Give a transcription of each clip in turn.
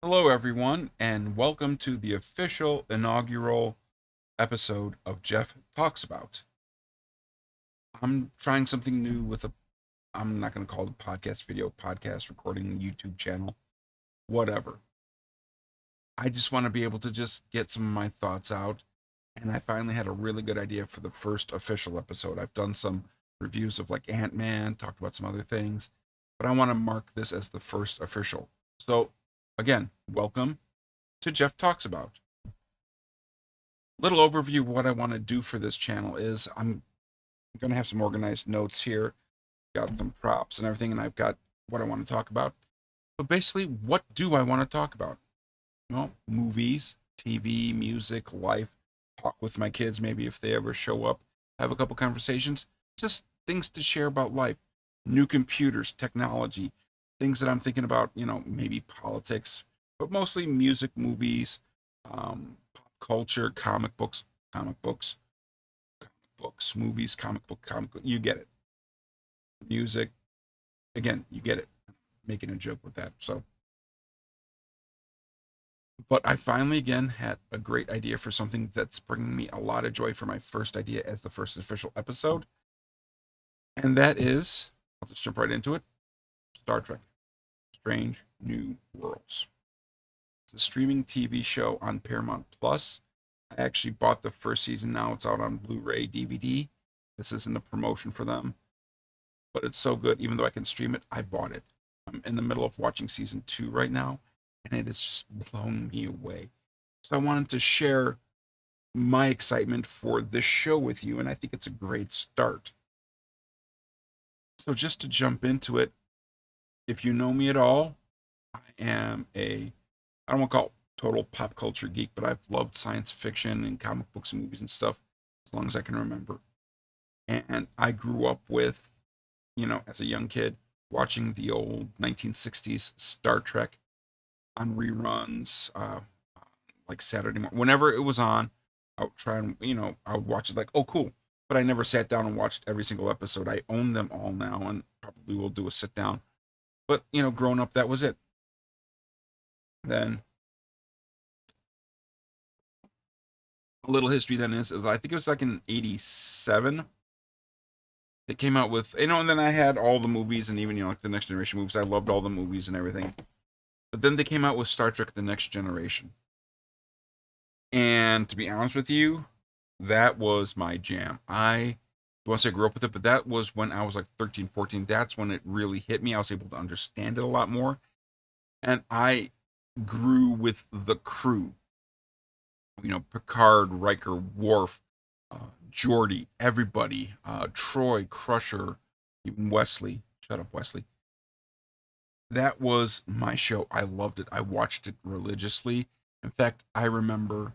Hello, everyone, and welcome to the official inaugural episode of Jeff Talks About. I'm trying something new with I'm not going to call it a podcast, video, podcast, recording, YouTube channel, whatever. I just want to be able to just get some of my thoughts out. And I finally had a really good idea for the first official episode. I've done some reviews of like Ant-Man, talked about some other things, but I want to mark this as the first official. So, again, welcome to Jeff Talks About. Little overview of what I want to do for this channel is I'm going to have some organized notes here, got some props and everything, and I've got what I want to talk about. But basically, what do I want to talk about? Well, movies, TV, music, life, talk with my kids, maybe if they ever show up, have a couple conversations, just things to share about life, new computers, technology, things that I'm thinking about, maybe politics, but mostly music, movies, pop culture, comic books, movies, comic book. You get it. Music, again, you get it. Making a joke with that. So, but I finally again had a great idea for something that's bringing me a lot of joy for my first idea as the first official episode, and that is, I'll just jump right into it. Star Trek: Strange New Worlds. It's a streaming TV show on Paramount Plus. I actually bought the first season. Now it's out on Blu-ray, DVD. This isn't a promotion for them, but it's so good. Even though I can stream it, I bought it. I'm in the middle of watching season 2 right now, and it has just blown me away. So I wanted to share my excitement for this show with you, and I think it's a great start. So just to jump into it, if you know me at all, I am I don't want to call it total pop culture geek, but I've loved science fiction and comic books and movies and stuff as long as I can remember. And I grew up with, as a young kid, watching the old 1960s Star Trek on reruns, like Saturday morning. Whenever it was on, I would try and, I would watch it like, oh, cool. But I never sat down and watched every single episode. I own them all now and probably will do a sit down. But, growing up, that was it. Then a little history then is I think it was like in 87. They came out with, and then I had all the movies and even, like the Next Generation movies. I loved all the movies and everything. But then they came out with Star Trek The Next Generation. And to be honest with you, that was my jam. I once I grew up with it, but that was when I was like 13, 14. That's when it really hit me. I was able to understand it a lot more. And I grew with the crew. Picard, Riker, Worf, Geordi, everybody, Troy, Crusher, even Wesley. Shut up, Wesley. That was my show. I loved it. I watched it religiously. In fact, I remember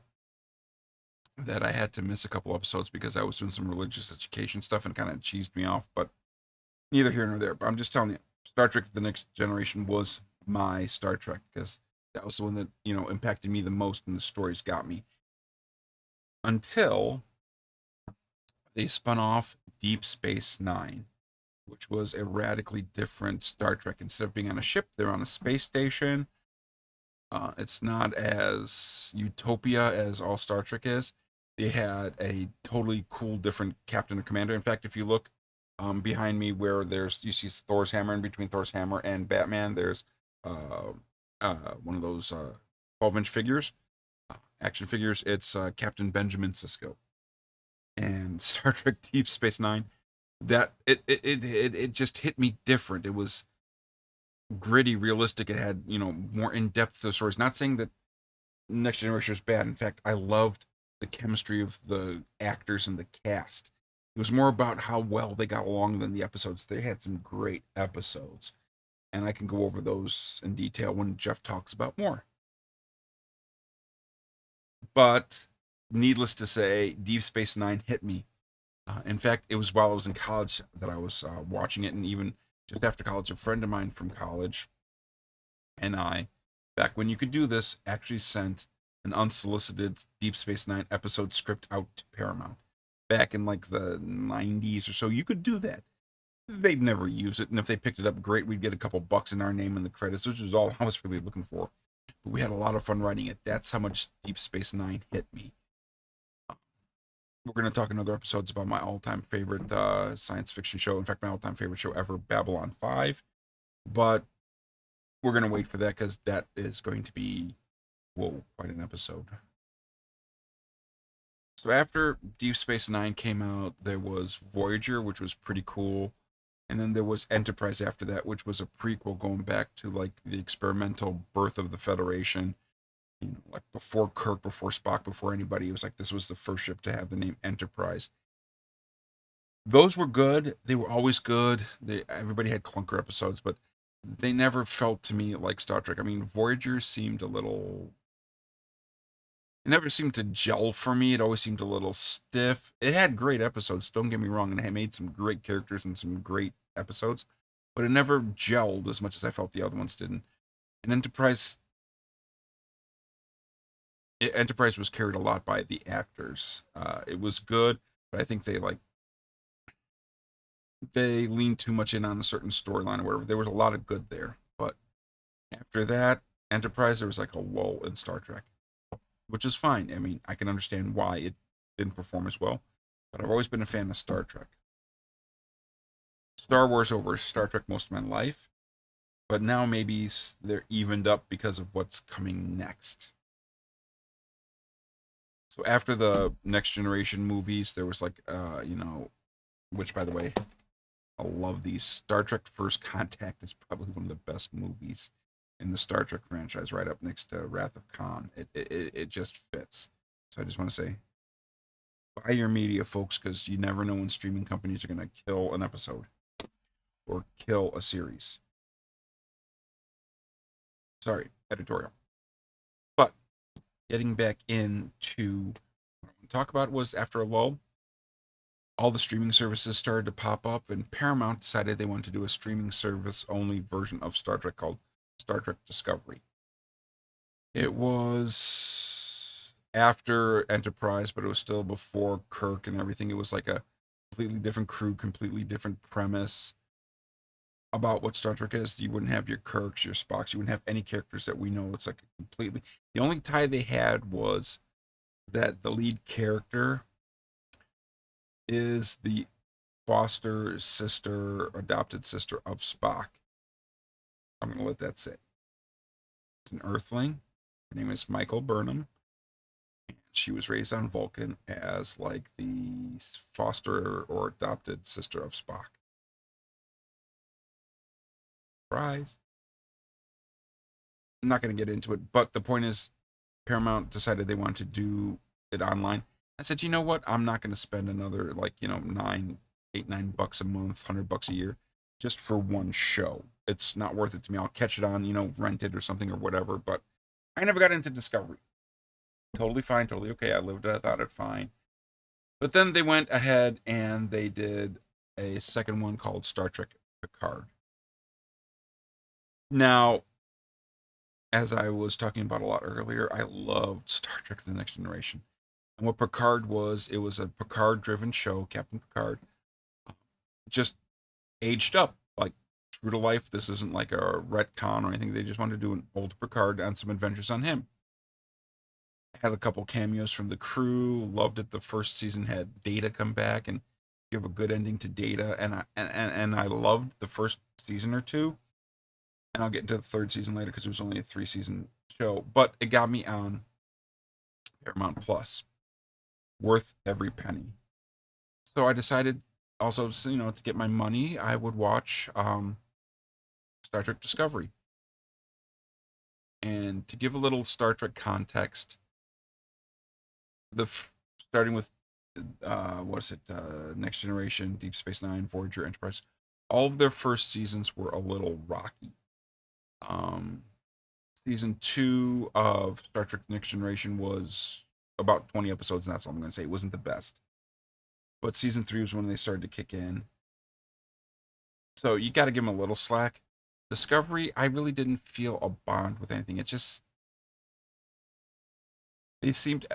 that I had to miss a couple episodes because I was doing some religious education stuff and kind of cheesed me off, but neither here nor there. But I'm just telling you, Star Trek The Next Generation was my Star Trek because that was the one that, impacted me the most and the stories got me. Until they spun off Deep Space Nine, which was a radically different Star Trek. Instead of being on a ship, they're on a space station. It's not as utopia as all Star Trek is. They had a totally cool, different captain or commander. In fact, if you look behind me, where you see Thor's hammer, in between Thor's hammer and Batman, there's uh, one of those 12-inch figures, action figures. It's Captain Benjamin Sisko. And Star Trek Deep Space Nine, that it just hit me different. It was gritty, realistic. It had more in depth to the stories. Not saying that Next Generation is bad. In fact, I loved the chemistry of the actors and the cast. It was more about how well they got along than the episodes. They had some great episodes, and I can go over those in detail when Jeff talks about more. But needless to say, Deep Space Nine hit me. In fact, it was while I was in college that I was watching it, and even just after college, a friend of mine from college and I, back when you could do this, actually sent an unsolicited Deep Space Nine episode script out to Paramount. Back in like the 90s or so, you could do that. They'd never use it, and if they picked it up, great, we'd get a couple bucks in our name in the credits, which was all I was really looking for. but we had a lot of fun writing it. That's how much Deep Space Nine hit me. We're going to talk in other episodes about my all-time favorite science fiction show. In fact, my all-time favorite show ever, Babylon 5. But we're going to wait for that because that is going to be, whoa, quite an episode. So after Deep Space Nine came out, there was Voyager, which was pretty cool. And then there was Enterprise after that, which was a prequel going back to like the experimental birth of the Federation. You know, like before Kirk, before Spock, before anybody. It was like this was the first ship to have the name Enterprise. Those were good. They were always good. Everybody had clunker episodes, but they never felt to me like Star Trek. I mean, Voyager seemed a little. It never seemed to gel for me. It always seemed a little stiff. It had great episodes, don't get me wrong, and it had made some great characters and some great episodes, but it never gelled as much as I felt the other ones didn't. And Enterprise was carried a lot by the actors. It was good, but I think they leaned too much in on a certain storyline or whatever. There was a lot of good there, but after that, Enterprise, there was like a lull in Star Trek, which is fine. I mean, I can understand why it didn't perform as well, but I've always been a fan of Star Trek. Star Wars over Star Trek most of my life, but now maybe they're evened up because of what's coming next. So after the Next Generation movies, there was like, which by the way, I love these. Star Trek First Contact is probably one of the best movies in the Star Trek franchise, right up next to Wrath of Khan. It just fits. So I just want to say, buy your media, folks, because you never know when streaming companies are going to kill an episode or kill a series. Sorry, editorial. But getting back into what I want to talk about was after a lull, all the streaming services started to pop up, and Paramount decided they wanted to do a streaming service only version of Star Trek called Star Trek Discovery. It was after Enterprise, but it was still before Kirk and everything. It was like a completely different crew, completely different premise about what Star Trek is. You wouldn't have your Kirks, your Spocks, you wouldn't have any characters that we know. It's like completely. The only tie they had was that the lead character is the foster sister, adopted sister of Spock. I'm going to let that sit. It's an Earthling. Her name is Michael Burnham. And she was raised on Vulcan as like the foster or adopted sister of Spock. Surprise. I'm not going to get into it, but the point is, Paramount decided they wanted to do it online. I said, you know what? I'm not going to spend another like $9 a month, $100 a year, just for one show. It's not worth it to me. I'll catch it on rent it or something or whatever. But I never got into Discovery. Totally fine, totally okay. I lived it. I thought it fine. But then they went ahead and they did a second one called Star Trek Picard. Now, as I was talking about a lot earlier, I loved Star Trek The Next Generation. And what Picard was, it was a Picard driven show, Captain Picard, just aged up, like true to life. This isn't like a retcon or anything. They just wanted to do an old Picard and some adventures on him. Had a couple cameos from the crew. Loved it. The first season had Data come back and give a good ending to Data, and I loved the first season or two. And I'll get into the third season later because it was only a 3-season show, but it got me on Paramount Plus, worth every penny. So I decided also, to get my money, I would watch Star Trek Discovery. And to give a little Star Trek context, starting with Next Generation, Deep Space Nine, Voyager, Enterprise, all of their first seasons were a little rocky. Season 2 of Star Trek Next Generation was about 20 episodes, and that's all I'm going to say. It wasn't the best. But season 3 was when they started to kick in. So you got to give them a little slack. Discovery, I really didn't feel a bond with anything. It just. They seemed.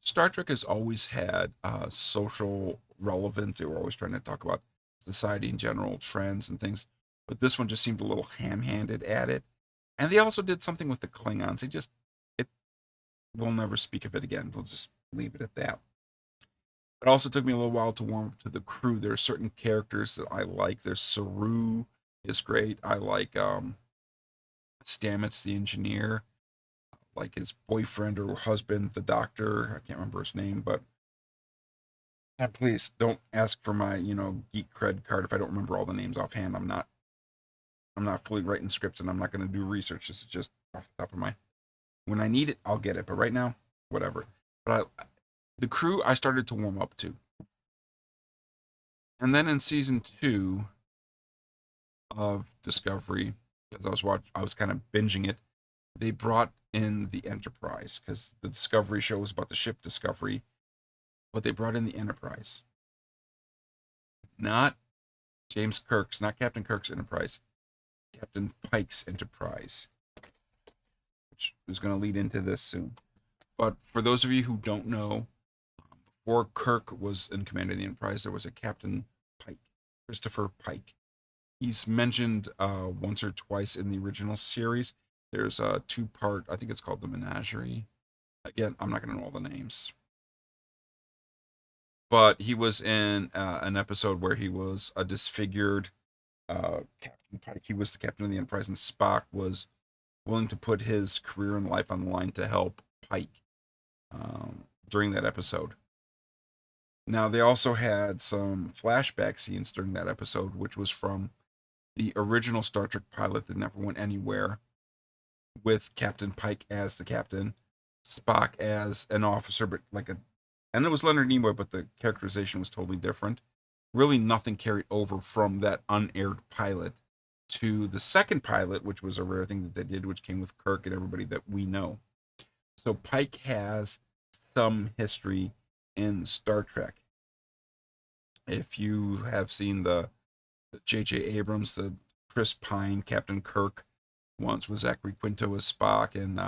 Star Trek has always had social relevance. They were always trying to talk about society in general, trends and things. But this one just seemed a little ham handed at it. And they also did something with the Klingons. It, we'll never speak of it again. We'll just leave it at that. It also took me a little while to warm up to the crew. There are certain characters that I like. There's Saru is great. I like Stamets, the engineer, like his boyfriend or husband, the doctor. I can't remember his name, but please don't ask for my, geek cred card if I don't remember all the names offhand. I'm not fully writing scripts and I'm not going to do research. This is just off the top of my. When I need it, I'll get it. But right now, whatever. But the crew I started to warm up to, and then in season 2 of Discovery, because I was kind of binging it. They brought in the Enterprise because the Discovery show was about the ship Discovery, but they brought in the Enterprise, not James Kirk's, not Captain Kirk's Enterprise, Captain Pike's Enterprise, which is going to lead into this soon. But for those of you who don't know, before Kirk was in command of the Enterprise, there was a Captain Pike, Christopher Pike. He's mentioned once or twice in the original series. There's a 2-part, I think it's called The Menagerie. Again, I'm not going to know all the names. But he was in an episode where he was a disfigured Captain Pike. He was the captain of the Enterprise, and Spock was willing to put his career and life on the line to help Pike during that episode. Now, they also had some flashback scenes during that episode, which was from the original Star Trek pilot that never went anywhere, with Captain Pike as the captain, Spock as an officer, but and it was Leonard Nimoy, but the characterization was totally different. Really, nothing carried over from that unaired pilot to the second pilot, which was a rare thing that they did, which came with Kirk and everybody that we know. So Pike has some history in Star Trek. If you have seen the J.J. Abrams, the Chris Pine, Captain Kirk, once with Zachary Quinto as Spock, and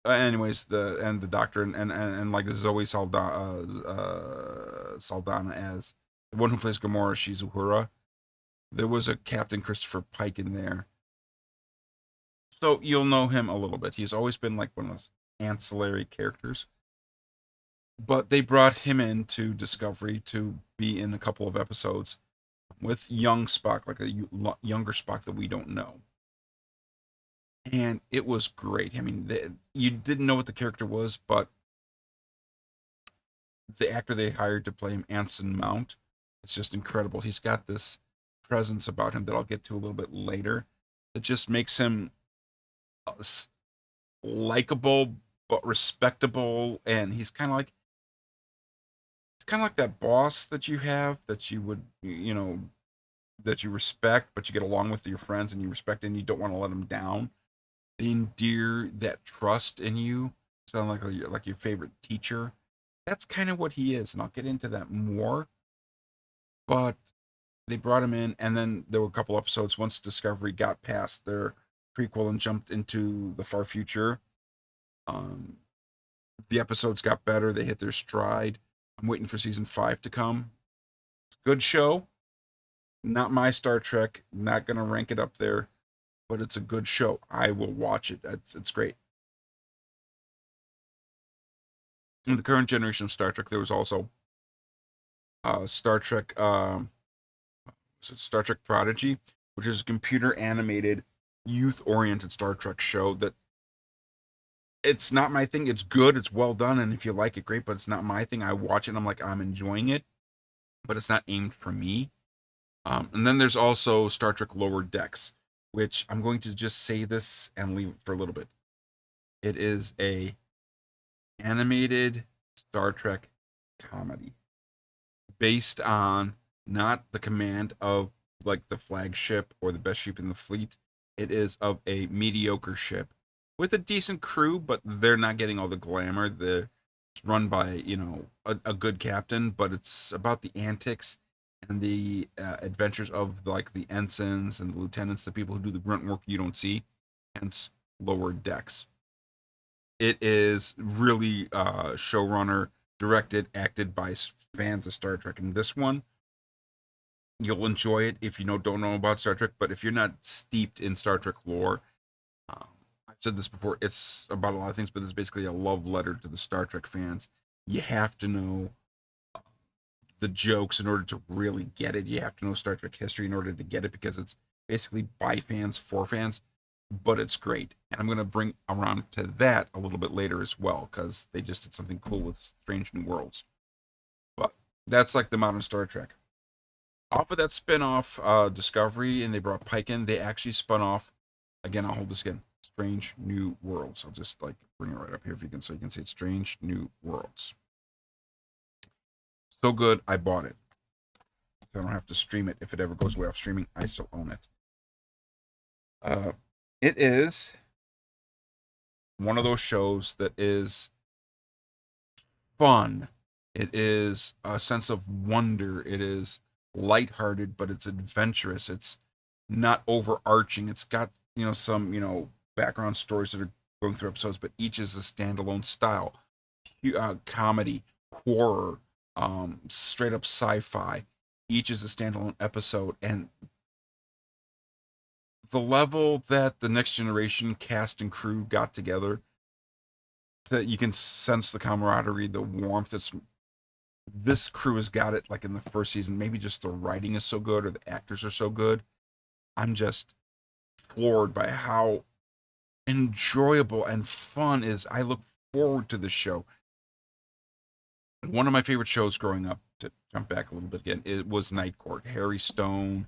anyways, the Doctor and like Zoe Saldana as the one who plays Gamora Shizuhara. There was a Captain Christopher Pike in there, so you'll know him a little bit. He's always been like one of those ancillary characters. But they brought him into Discovery to be in a couple of episodes with young Spock, like a younger Spock that we don't know. And it was great. I mean, you didn't know what the character was, but the actor they hired to play him, Anson Mount, it's just incredible. He's got this presence about him that I'll get to a little bit later that just makes him likable but respectable, and he's kind of like that boss that you have that you would that you respect, but you get along with your friends and you respect and you don't want to let them down. They endear that trust in you. Sound like your favorite teacher. That's kind of what he is, and I'll get into that more. But they brought him in, and then there were a couple episodes once Discovery got past their prequel and jumped into the far future. Um, the episodes got better. They hit their stride. I'm waiting for season 5 to come. Good show. Not my Star Trek. Not gonna rank it up there, but it's a good show. I will watch it. It's great. In the current generation of Star Trek, there was also Star Trek, Star Trek Prodigy, which is a computer animated, youth oriented Star Trek show that it's not my thing. It's good. It's well done, and if you like it, great. But it's not my thing. I watch it, and I'm like, I'm enjoying it, but it's not aimed for me. And then there's also Star Trek Lower Decks, which I'm going to just say this and leave it for a little bit. It is a animated Star Trek comedy based on not the command of like the flagship or the best ship in the fleet. It is of a mediocre ship with a decent crew, but they're not getting all the glamour. It's run by a good captain, but it's about the antics and the adventures of like the ensigns and the lieutenants, the people who do the grunt work you don't see, hence Lower Decks. It is really showrunner directed, acted by fans of Star Trek. And this one, You'll enjoy it if you don't know about Star Trek, but if you're not steeped in Star Trek lore, um, I've said this before. It's about a lot of things, but it's basically a love letter to the Star Trek fans. You have to know the jokes in order to really get it. You have to know Star Trek history in order to get it because it's basically by fans for fans, but it's great. And I'm going to bring around to that a little bit later as well because they just did something cool with Strange New Worlds. But that's like the modern Star Trek. Off of that spin-off Discovery, and they brought Pike in, they actually spun off, again, I'll hold this again, Strange New Worlds. I'll just like bring it right up here if you can, so you can see it, Strange New Worlds. So good, I bought it. I don't have to stream it. If it ever goes away off streaming, I still own it. Uh, it is one of those shows that is fun. It is a sense of wonder. It is lighthearted, but it's adventurous. It's not overarching. It's got, some, background stories that are going through episodes, but each is a standalone style. Comedy, horror, straight up sci-fi. Each is a standalone episode, and the level that the Next Generation cast and crew got together, that you can sense the camaraderie, the warmth. It's This crew has got it like in the first season. Maybe just the writing is so good or the actors are so good. I'm just floored by how enjoyable and fun is. I look forward to this show. One of my favorite shows growing up, to jump back a little bit again, it was Night Court. Harry Stone,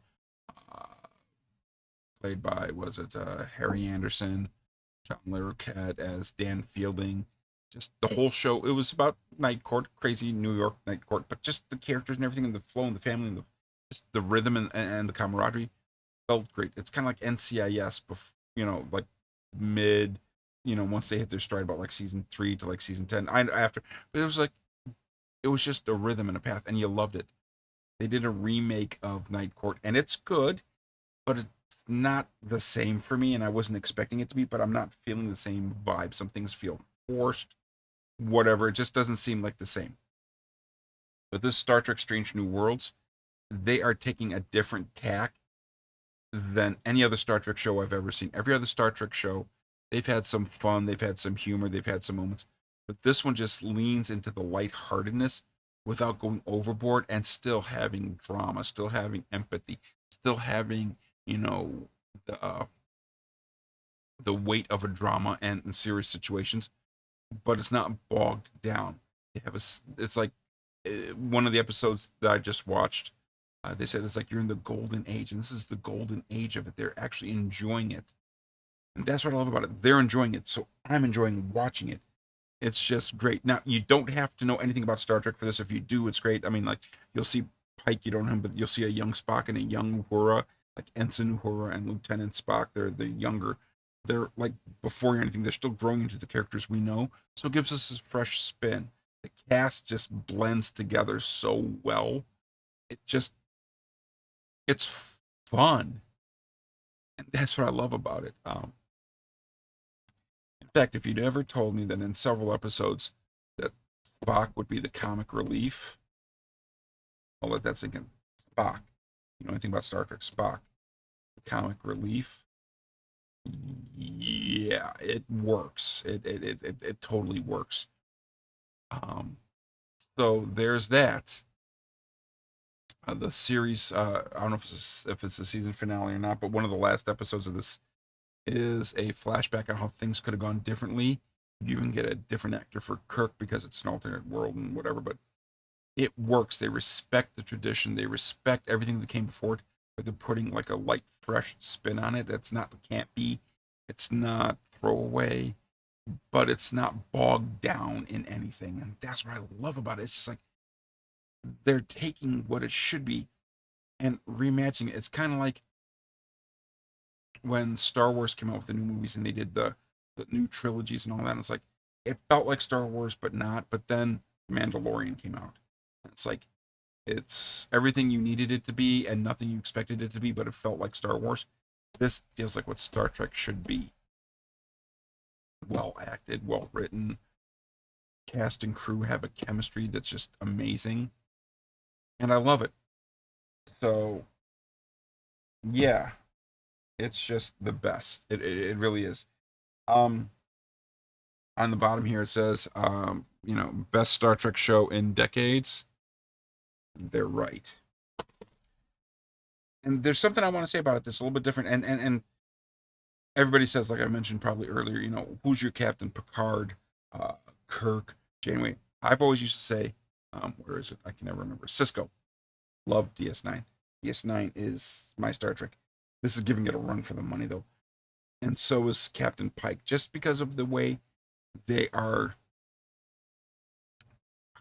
uh, played by, was it Harry Anderson, John Larroquette as Dan Fielding. Just the whole show. It was about Night Court, crazy New York Night Court, but just the characters and everything, and the flow and the family and just the rhythm and the camaraderie felt great. It's kind of like NCIS, like mid, once they hit their stride about like season 3 to like season 10. But it was just a rhythm and a path, and you loved it. They did a remake of Night Court, and it's good, but it's not the same for me, and I wasn't expecting it to be, but I'm not feeling the same vibe. Some things feel forced, whatever. It just doesn't seem like the same. But this Star Trek Strange New Worlds, they are taking a different tack than any other Star Trek show I've ever seen. Every other Star Trek show, they've had some fun, they've had some humor, they've had some moments. But this one just leans into the lightheartedness without going overboard and still having drama, still having empathy, still having, the uh, the weight of a drama and in serious situations, but it's not bogged down. It's like one of the episodes that I just watched. They said it's like you're in the golden age, and this is the golden age of it. They're actually enjoying it, and that's what I love about it. They're enjoying it, so I'm enjoying watching it. It's just great. Now you don't have to know anything about Star Trek for this. If you do, it's great. I mean, like you'll see Pike, you don't know him, but you'll see a young Spock and a young Uhura, like Ensign Uhura and Lieutenant Spock. They're the younger. They're like before anything. They're still growing into the characters we know, so it gives us a fresh spin. The cast just blends together so well. It just it's fun, and that's what I love about it. In fact, if you'd ever told me that in several episodes that Spock would be the comic relief, I'll let that sink in. Spock, you know anything about Star Trek? Spock, the comic relief. Yeah, it works. It totally works. Um, so there's that. The series, I don't know if it's the season finale or not, but one of the last episodes of this is a flashback on how things could have gone differently. You even get a different actor for Kirk because it's an alternate world and whatever, but it works. They respect the tradition. They respect everything that came before it, but they're putting like a light, fresh spin on it. That's not can't be. It's not throwaway, but it's not bogged down in anything, and that's what I love about it. It's just like they're taking what it should be and reimagining it. It's kind of like when Star Wars came out with the new movies and they did the new trilogies and all that. And it's like it felt like Star Wars, but not. But then Mandalorian came out. And it's like it's everything you needed it to be and nothing you expected it to be, but it felt like Star Wars. This feels like what Star Trek should be. Well acted, well written. Cast and crew have a chemistry that's just amazing. And I love it. So yeah, it's just the best. It really is. Um, on the bottom here it says, best Star Trek show in decades. They're right. And there's something I want to say about it that's a little bit different. And everybody says, like I mentioned probably earlier, who's your captain? Picard, uh, Kirk, Janeway. I've always used to say, where is it? I can never remember. Cisco. Love DS9. DS9 is my Star Trek. This is giving it a run for the money though, and so is Captain Pike, just because of the way they are.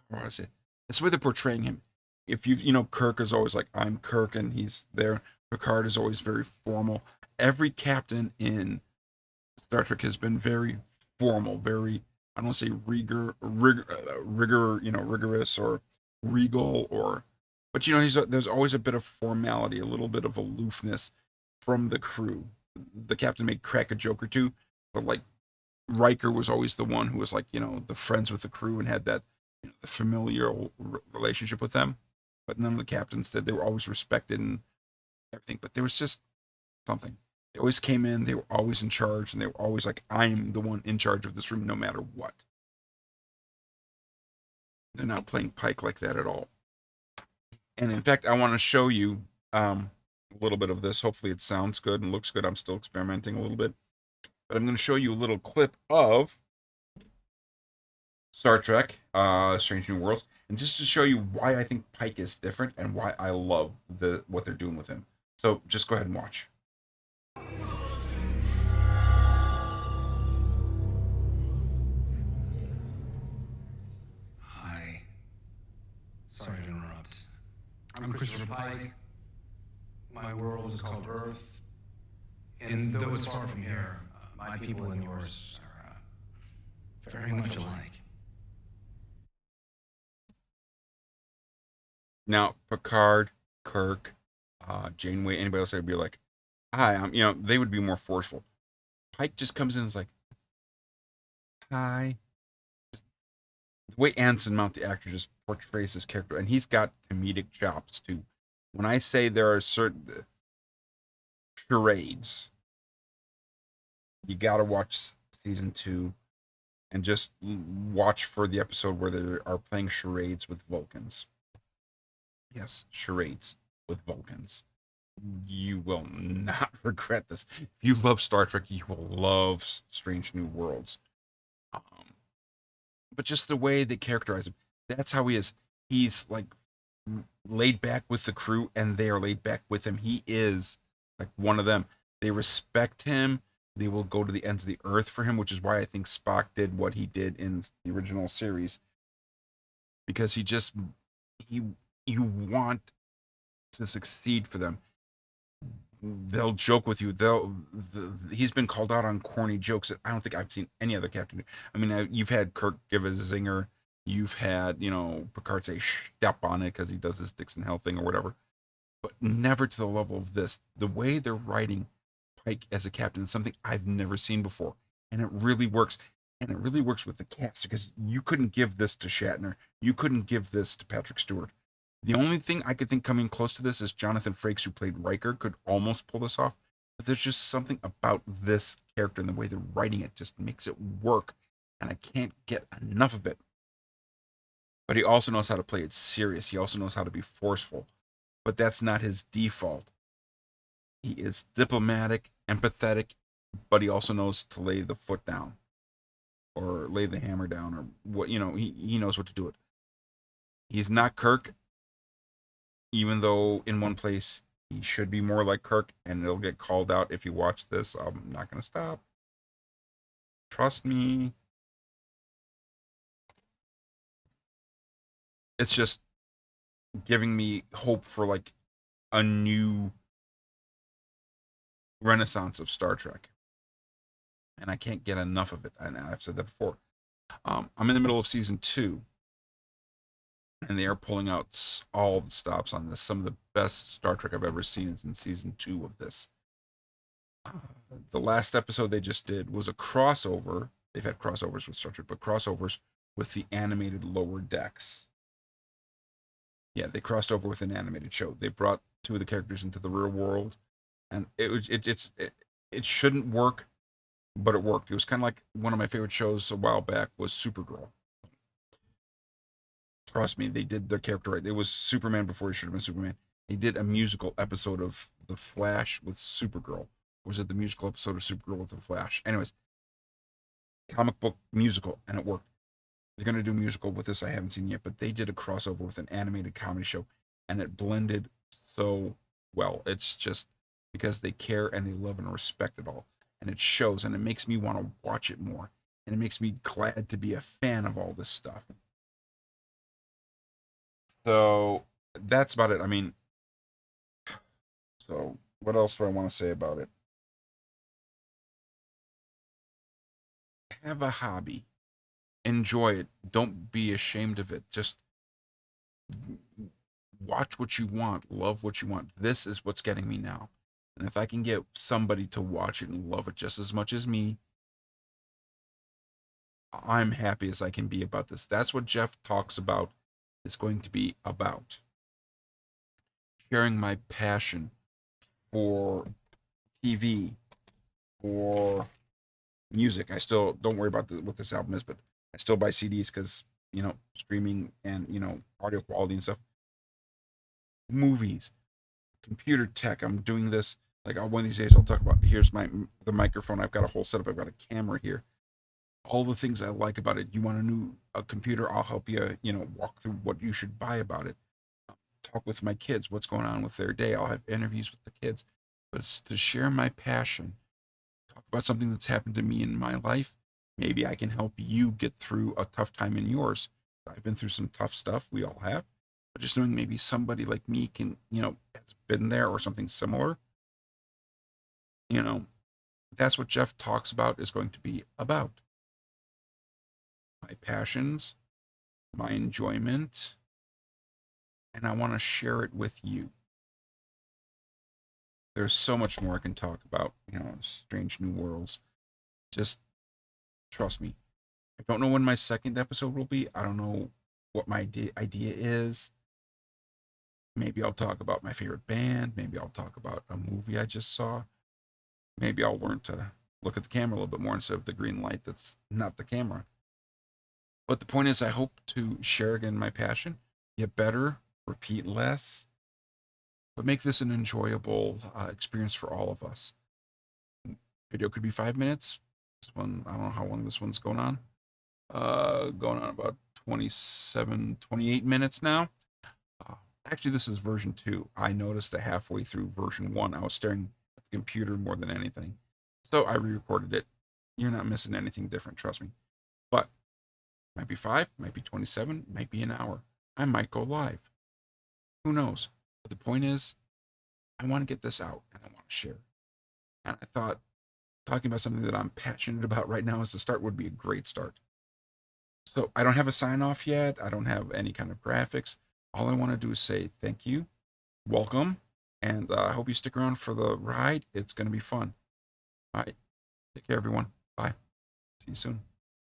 What is it? It's the way they're portraying him. If Kirk is always like, I'm Kirk, and he's there. Picard is always very formal. Every captain in Star Trek has been very formal, very, I don't want to say rigorous or regal but there's always a bit of formality, a little bit of aloofness from the crew. The captain may crack a joke or two, but like Riker was always the one who was like, the friends with the crew and had that, the familial relationship with them. But none of the captains did. They were always respected and everything. But there was just something. They always came in, they were always in charge, and they were always like, I'm the one in charge of this room no matter what. They're not playing Pike like that at all. And in fact, I want to show you a little bit of this. Hopefully it sounds good and looks good. I'm still experimenting a little bit. But I'm going to show you a little clip of Star Trek, Strange New Worlds, and just to show you why I think Pike is different and why I love what they're doing with him. So just go ahead and watch. Hi. Sorry to interrupt. I'm Christopher Pike. My world is called Earth. And though it's far from here, my people and yours are very much alike. Now, Picard, Kirk, Janeway, anybody else, would be like, hi, they would be more forceful. Pike just comes in and is like, hi. The way Anson Mount, the actor, just portrays his character, and he's got comedic chops too. When I say there are certain charades, you gotta watch season 2 and just watch for the episode where they are playing charades with Vulcans. Yes, charades with Vulcans. You will not regret this. If you love Star Trek, you will love Strange New Worlds. But just the way they characterize him, that's how he is. He's like laid back with the crew, and they are laid back with him. He is like one of them. They respect him. They will go to the ends of the earth for him, which is why I think Spock did what he did in the original series, because he you want to succeed for them. They'll joke with you. He's been called out on corny jokes that I don't think I've seen any other captain do. I mean, you've had Kirk give a zinger. You've had, Picard say step on it because he does this Dixon Hell thing or whatever, but never to the level of this. The way they're writing Pike as a captain is something I've never seen before, and it really works. And it really works with the cast, because you couldn't give this to Shatner. You couldn't give this to Patrick Stewart. The only thing I could think coming close to this is Jonathan Frakes, who played Riker, could almost pull this off. But there's just something about this character and the way they're writing it just makes it work. And I can't get enough of it. But he also knows how to play it serious. He also knows how to be forceful. But that's not his default. He is diplomatic, empathetic, but he also knows to lay the foot down or lay the hammer down, or what, he knows what to do it. He's not Kirk, even though in one place he should be more like Kirk, and it'll get called out if you watch this. I'm not going to stop. Trust me. It's just giving me hope for like a new renaissance of Star Trek. And I can't get enough of it. And I've said that before. I'm in the middle of season 2, and they are pulling out all the stops on this. Some of the best Star Trek I've ever seen is in season 2 of this. The last episode they just did was a crossover. They've had crossovers with Star Trek, but crossovers with the animated Lower Decks. Yeah, they crossed over with an animated show. They brought two of the characters into the real world, and it shouldn't work, but it worked. It was kind of like one of my favorite shows a while back was Supergirl. Trust me, they did their character right. It was Superman before he should have been Superman. They did a musical episode of The Flash with Supergirl. Or was it the musical episode of Supergirl with The Flash? Anyways, comic book musical, and it worked. They're gonna do a musical with this. I haven't seen yet, but they did a crossover with an animated comedy show, and it blended so well. It's just because they care and they love and respect it all, and it shows, and it makes me want to watch it more, and it makes me glad to be a fan of all this stuff. So that's about it. I mean, so what else do I want to say about it? Have a hobby, enjoy it. Don't be ashamed of it. Just watch what you want, love what you want. This is what's getting me now. And if I can get somebody to watch it and love it just as much as me, I'm happy as I can be about this. That's what Jeff talks about is going to be about. Sharing my passion for TV, for music. I still don't worry about what this album is, but I still buy CDs because streaming and audio quality and stuff. Movies, computer tech. I'm doing this like one of these days. I'll talk about. Here's the microphone. I've got a whole setup. I've got a camera here. All the things I like about it. You want a computer? I'll help you. Walk through what you should buy about it. Talk with my kids. What's going on with their day? I'll have interviews with the kids. But it's to share my passion. Talk about something that's happened to me in my life. Maybe I can help you get through a tough time in yours. I've been through some tough stuff. We all have. But just knowing maybe somebody like me can, has been there or something similar, you know, that's what Jeff talks about is going to be about. My passions, my enjoyment, and I want to share it with you. There's so much more I can talk about, Strange New Worlds. Just trust me. I don't know when my second episode will be. I don't know what my idea is. Maybe I'll talk about my favorite band. Maybe I'll talk about a movie I just saw. Maybe I'll learn to look at the camera a little bit more instead of the green light that's not the camera. But the point is, I hope to share again my passion, get better, repeat less, but make this an enjoyable experience for all of us. Video could be 5 minutes. This one, I don't know how long this one's going on. Going on about 27, 28 minutes now. Uh, Actually, this is version 2. I noticed that halfway through version 1, I was staring at the computer more than anything. So I re-recorded it. You're not missing anything different, trust me. But might be 5, might be 27, might be an hour. I might go live. Who knows? But the point is, I want to get this out and I want to share. And I thought talking about something that I'm passionate about right now as a start would be a great start. So I don't have a sign off yet. I don't have any kind of graphics. All I want to do is say thank you, welcome, and I hope you stick around for the ride. It's going to be fun. All right. Take care, everyone. Bye. See you soon.